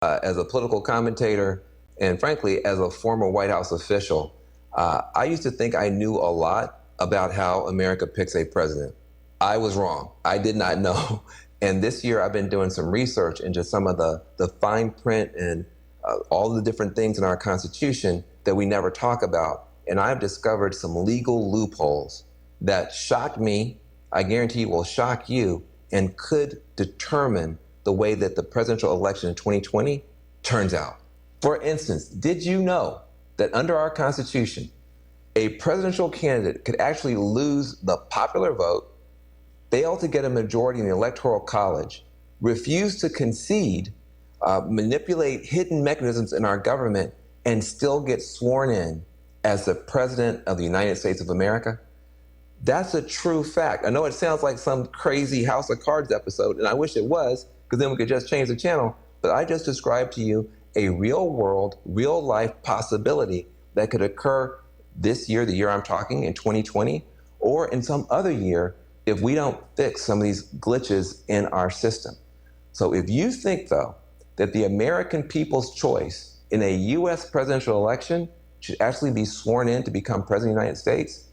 as a political commentator, and frankly, as a former White House official, I used to think I knew a lot about how America picks a president. I was wrong. I did not know. And this year I've been doing some research into some of the fine print and all the different things in our Constitution that we never talk about. And I've discovered some legal loopholes that shocked me, I guarantee will shock you, and could determine the way that the presidential election in 2020 turns out. For instance, did you know that under our Constitution, a presidential candidate could actually lose the popular vote, fail to get a majority in the Electoral College, refuse to concede, manipulate hidden mechanisms in our government, and still get sworn in as the President of the United States of America? That's a true fact. I know it sounds like some crazy House of Cards episode, and I wish it was, because then we could just change the channel, but I just described to you a real world, real life possibility that could occur this year, the year I'm talking, in 2020, or in some other year if we don't fix some of these glitches in our system. So if you think, though, that the American people's choice in a US presidential election should actually be sworn in to become president of the United States,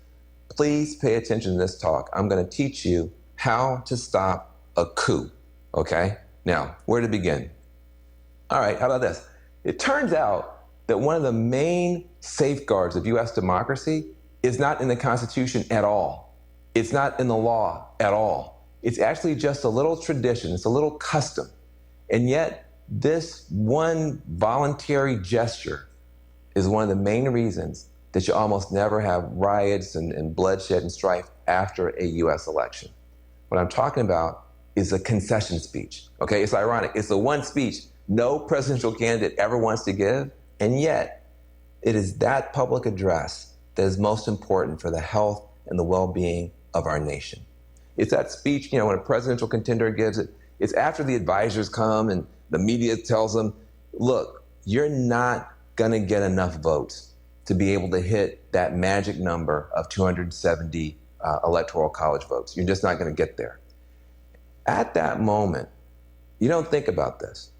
please pay attention to this talk. I'm going to teach you how to stop a coup, okay? Now, where to begin? All right, how about this? It turns out that one of the main safeguards of US democracy is not in the Constitution at all. It's not in the law at all. It's actually just a little tradition, it's a little custom. And yet, this one voluntary gesture is one of the main reasons that you almost never have riots and bloodshed and strife after a US election. What I'm talking about is a concession speech, okay? It's ironic. It's the one speech no presidential candidate ever wants to give, and yet it is that public address that is most important for the health and the well-being of our nation. It's that speech, when a presidential contender gives it, it's after the advisors come and the media tells them, look, you're not gonna get enough votes to be able to hit that magic number of 270 electoral college votes. You're just not gonna get there. At that moment, you don't think about this,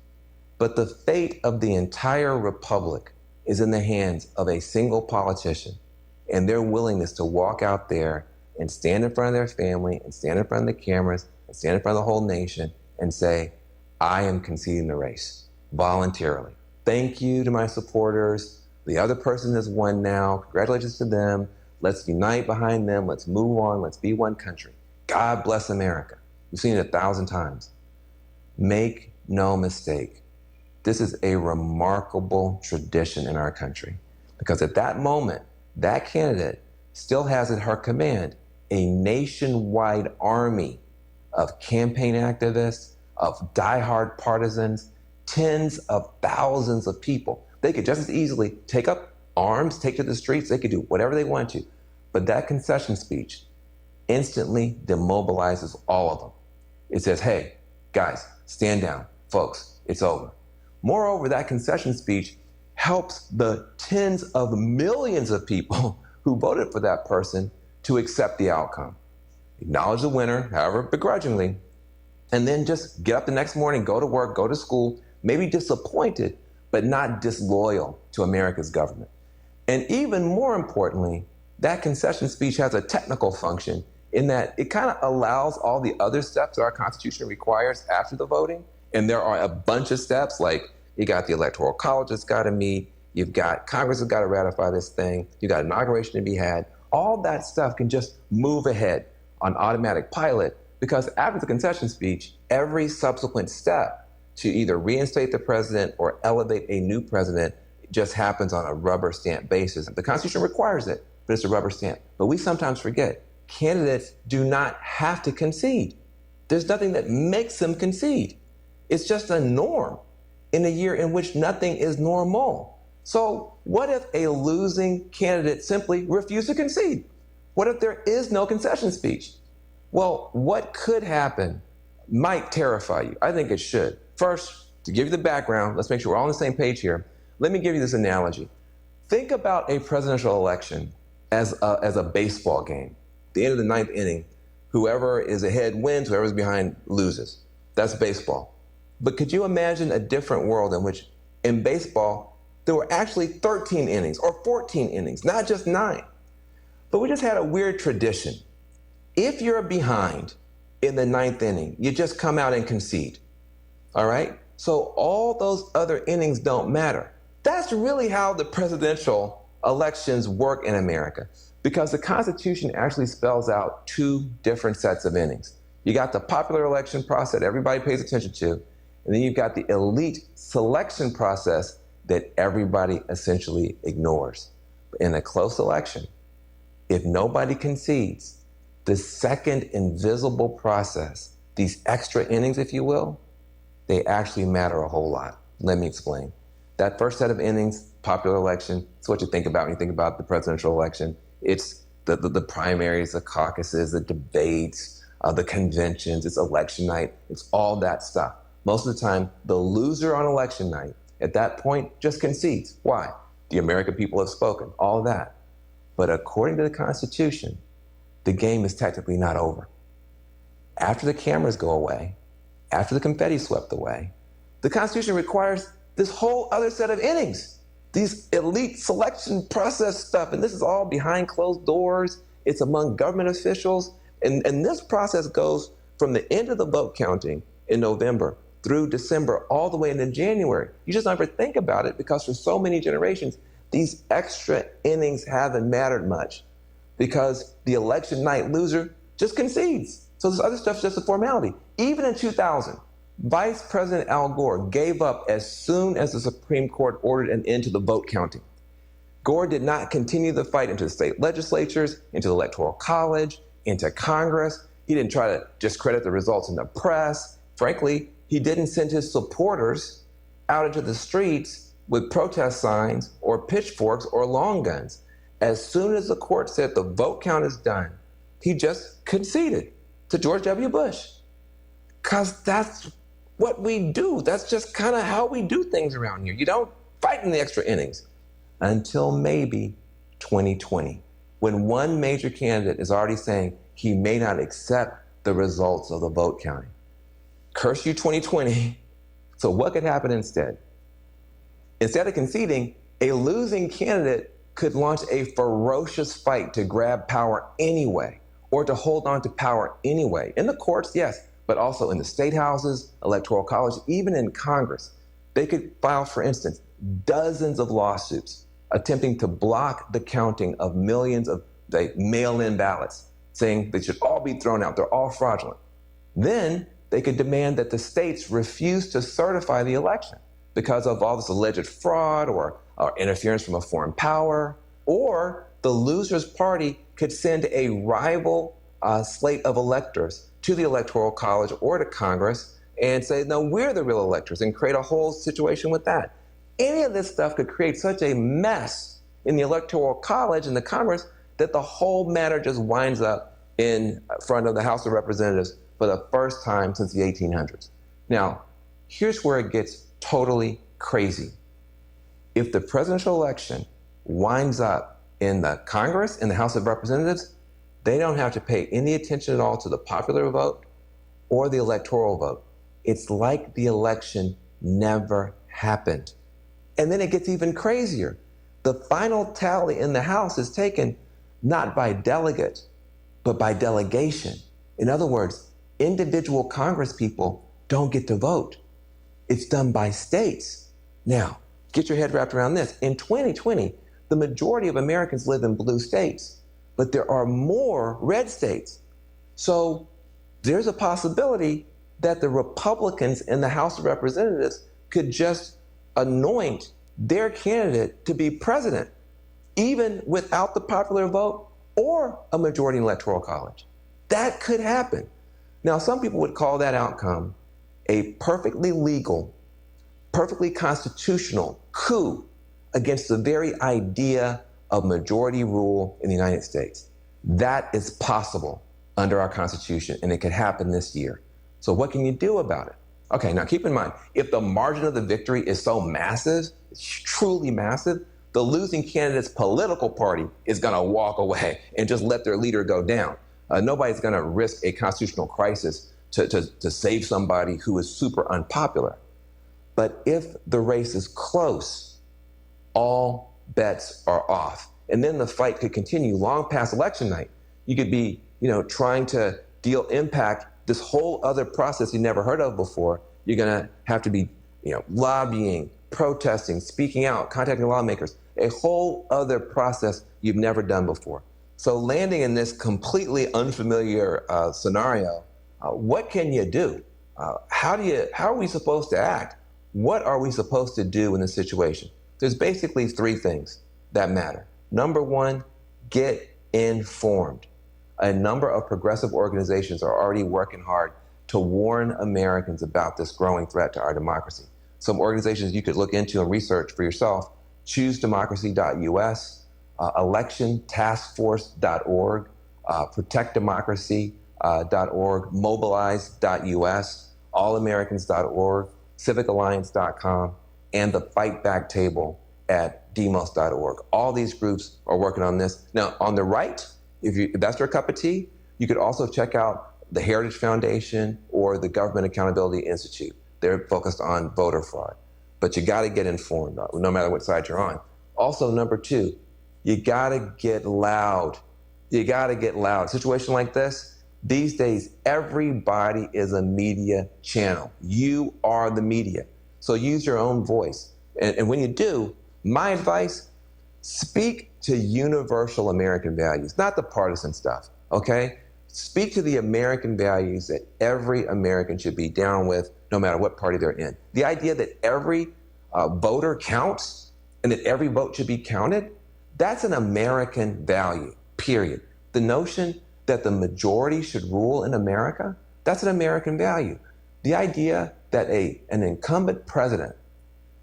but the fate of the entire republic is in the hands of a single politician and their willingness to walk out there and stand in front of their family and stand in front of the cameras and stand in front of the whole nation and say, I am conceding the race voluntarily. Thank you to my supporters. The other person has won now. Congratulations to them. Let's unite behind them. Let's move on. Let's be one country. God bless America. We've seen it 1,000 times. Make no mistake. This is a remarkable tradition in our country because at that moment, that candidate still has at her command a nationwide army of campaign activists, of diehard partisans, tens of thousands of people. They could just as easily take up arms, take to the streets, they could do whatever they want to. But that concession speech instantly demobilizes all of them. It says, hey, guys, stand down. Folks, it's over. Moreover, that concession speech helps the tens of millions of people who voted for that person to accept the outcome. Acknowledge the winner, however begrudgingly, and then just get up the next morning, go to work, go to school, maybe disappointed, but not disloyal to America's government. And even more importantly, that concession speech has a technical function in that it kind of allows all the other steps that our Constitution requires after the voting. And there are a bunch of steps, like you got the Electoral College that's got to meet, you've got Congress has got to ratify this thing, you got inauguration to be had. All that stuff can just move ahead on automatic pilot because after the concession speech, every subsequent step to either reinstate the president or elevate a new president just happens on a rubber stamp basis. The Constitution requires it, but it's a rubber stamp. But we sometimes forget, candidates do not have to concede. There's nothing that makes them concede. It's just a norm in a year in which nothing is normal. So what if a losing candidate simply refused to concede? What if there is no concession speech? Well, what could happen might terrify you. I think it should. First, to give you the background, let's make sure we're all on the same page here. Let me give you this analogy. Think about a presidential election as a baseball game. At the end of the ninth inning, whoever is ahead wins, whoever's behind loses. That's baseball. But could you imagine a different world in which, in baseball, there were actually 13 innings or 14 innings, not just 9? But we just had a weird tradition. If you're behind in the 9th inning, you just come out and concede, all right? So all those other innings don't matter. That's really how the presidential elections work in America, because the Constitution actually spells out 2 different sets of innings. You got the popular election process that everybody pays attention to, and then you've got the elite selection process that everybody essentially ignores. In a close election, if nobody concedes, the second invisible process, these extra innings, if you will, they actually matter a whole lot. Let me explain. That first set of innings, popular election, it's what you think about when you think about the presidential election. It's the primaries, the caucuses, the debates, the conventions, it's election night, it's all that stuff. Most of the time, the loser on election night at that point just concedes. Why? The American people have spoken, all of that. But according to the Constitution, the game is technically not over. After the cameras go away, after the confetti swept away, the Constitution requires this whole other set of innings, these elite selection process stuff, and this is all behind closed doors. It's among government officials, and this process goes from the end of the vote counting in November through December, all the way into January. You just never think about it because for so many generations, these extra innings haven't mattered much because the election night loser just concedes. So this other stuff's just a formality. Even in 2000, Vice President Al Gore gave up as soon as the Supreme Court ordered an end to the vote counting. Gore did not continue the fight into the state legislatures, into the Electoral College, into Congress. He didn't try to discredit the results in the press. Frankly, he didn't send his supporters out into the streets with protest signs or pitchforks or long guns. As soon as the court said the vote count is done, he just conceded to George W. Bush. Because that's what we do. That's just kind of how we do things around here. You don't fight in the extra innings until maybe 2020, when one major candidate is already saying he may not accept the results of the vote counting. Curse you, 2020. So what could happen instead? Instead of conceding, a losing candidate could launch a ferocious fight to grab power anyway, or to hold on to power anyway. In the courts, yes, but also in the state houses, electoral college, even in Congress. They could file, for instance, dozens of lawsuits attempting to block the counting of millions of mail-in ballots, saying they should all be thrown out, they're all fraudulent. Then they could demand that the states refuse to certify the election because of all this alleged fraud or interference from a foreign power, or the loser's party could send a rival slate of electors to the Electoral College or to Congress and say, no, we're the real electors, and create a whole situation with that. Any of this stuff could create such a mess in the Electoral College and the Congress that the whole matter just winds up in front of the House of Representatives for the first time since the 1800s. Now, here's where it gets totally crazy. If the presidential election winds up in the Congress, in the House of Representatives, they don't have to pay any attention at all to the popular vote or the electoral vote. It's like the election never happened. And then it gets even crazier. The final tally in the House is taken not by delegate, but by delegation. In other words, individual Congress people don't get to vote. It's done by states. Now, get your head wrapped around this. In 2020, the majority of Americans live in blue states, but there are more red states. So there's a possibility that the Republicans in the House of Representatives could just anoint their candidate to be president, even without the popular vote or a majority in the Electoral College. That could happen. Now, some people would call that outcome a perfectly legal, perfectly constitutional coup against the very idea of majority rule in the United States. That is possible under our Constitution, and it could happen this year. So what can you do about it? Okay, now keep in mind, if the margin of the victory is so massive, it's truly massive, the losing candidate's political party is going to walk away and just let their leader go down. Nobody's going to risk a constitutional crisis to save somebody who is super unpopular. But if the race is close, all bets are off. And then the fight could continue long past election night. You could be, trying to impact this whole other process you never heard of before. You're gonna have to be, lobbying, protesting, speaking out, contacting lawmakers, a whole other process you've never done before. So landing in this completely unfamiliar scenario, what can you do? How are we supposed to act? What are we supposed to do in this situation? There's basically three things that matter. Number one, get informed. A number of progressive organizations are already working hard to warn Americans about this growing threat to our democracy. Some organizations you could look into and research for yourself: choosedemocracy.us, electiontaskforce.org, protectdemocracy.org, mobilize.us, allamericans.org, civicalliance.com, and the Fight Back table at demos.org. All these groups are working on this. Now, on the right, if that's your cup of tea, you could also check out the Heritage Foundation or the Government Accountability Institute. They're focused on voter fraud. But you got to get informed, no matter what side you're on. Also, number two, you got to get loud. You got to get loud. A situation like this, these days, everybody is a media channel. You are the media. So use your own voice. And when you do, my advice, speak to universal American values, not the partisan stuff, okay? Speak to the American values that every American should be down with, no matter what party they're in. The idea that every voter counts and that every vote should be counted, that's an American value, period. The notion that the majority should rule in America, that's an American value. The idea that an incumbent president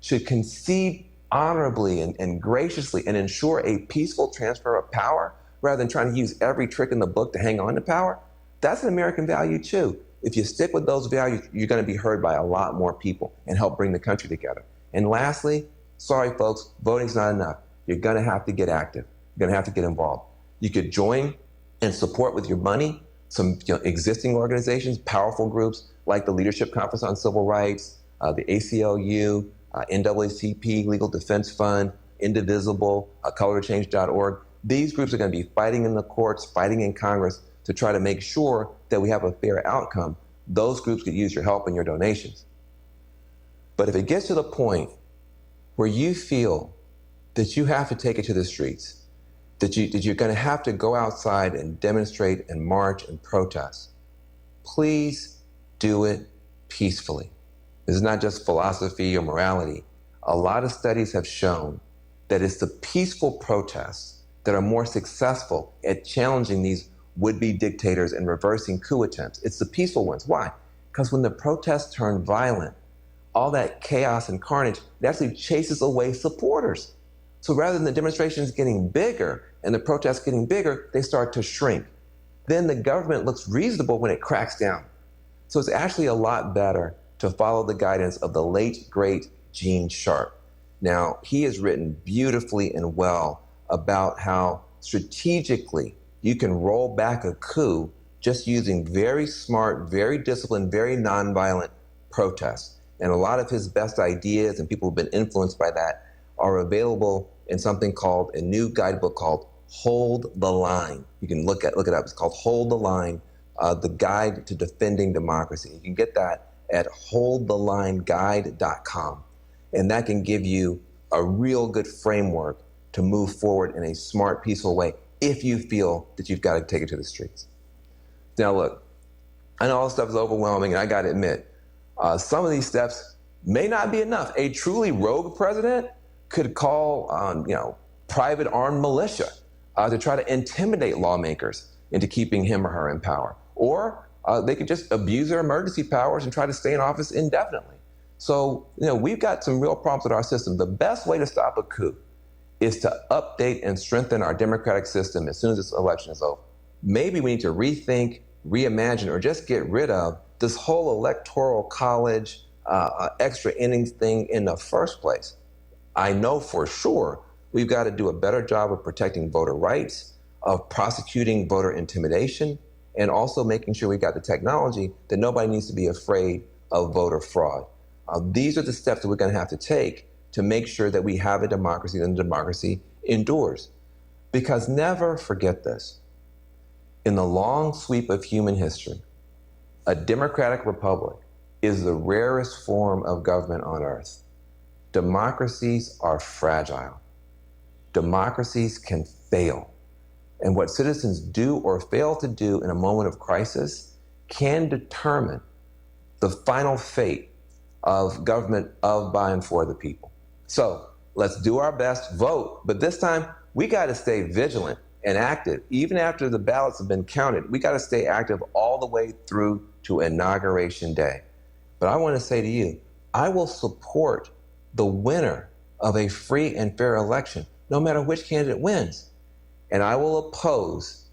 should concede honorably and graciously and ensure a peaceful transfer of power rather than trying to use every trick in the book to hang on to power, that's an American value too. If you stick with those values, you're going to be heard by a lot more people and help bring the country together. And lastly, sorry folks, voting's not enough. You're going to have to get active. You're going to have to get involved. You could join and support with your money some existing organizations, powerful groups like the Leadership Conference on Civil Rights, the ACLU, NAACP, Legal Defense Fund, Indivisible, colortochange.org. These groups are going to be fighting in the courts, fighting in Congress to try to make sure that we have a fair outcome. Those groups could use your help and your donations. But if it gets to the point where you feel that you have to take it to the streets, that you're going to have to go outside and demonstrate and march and protest, please do it peacefully. This is not just philosophy or morality. A lot of studies have shown that it's the peaceful protests that are more successful at challenging these would-be dictators and reversing coup attempts. It's the peaceful ones. Why? Because when the protests turn violent, all that chaos and carnage, it actually chases away supporters. So rather than the demonstrations getting bigger and the protests getting bigger, they start to shrink. Then the government looks reasonable when it cracks down. So it's actually a lot better to follow the guidance of the late, great Gene Sharp. Now, he has written beautifully and well about how strategically you can roll back a coup just using very smart, very disciplined, very nonviolent protests. And a lot of his best ideas and people who've been influenced by that are available in something called a new guidebook called Hold the Line. You can look it up. It's called Hold the Line, the Guide to Defending Democracy. You can get that at holdthelineguide.com. And that can give you a real good framework to move forward in a smart, peaceful way if you feel that you've got to take it to the streets. Now look, I know all this stuff is overwhelming, and I got to admit, some of these steps may not be enough. A truly rogue president could call on, private armed militia to try to intimidate lawmakers into keeping him or her in power. Or they could just abuse their emergency powers and try to stay in office indefinitely. So, we've got some real problems with our system. The best way to stop a coup is to update and strengthen our democratic system as soon as this election is over. Maybe we need to rethink, reimagine, or just get rid of this whole electoral college extra innings thing in the first place. I know for sure we've got to do a better job of protecting voter rights, of prosecuting voter intimidation, and also making sure we got the technology that nobody needs to be afraid of voter fraud. These are the steps that we're going to have to take to make sure that we have a democracy and the democracy endures. Because never forget this. In the long sweep of human history, a democratic republic is the rarest form of government on earth. Democracies are fragile. Democracies can fail. And what citizens do or fail to do in a moment of crisis can determine the final fate of government of, by, and for the people. So let's do our best, vote, but this time we got to stay vigilant and active. Even after the ballots have been counted, we got to stay active all the way through to Inauguration Day. But I want to say to you, I will support the winner of a free and fair election, no matter which candidate wins. And I will oppose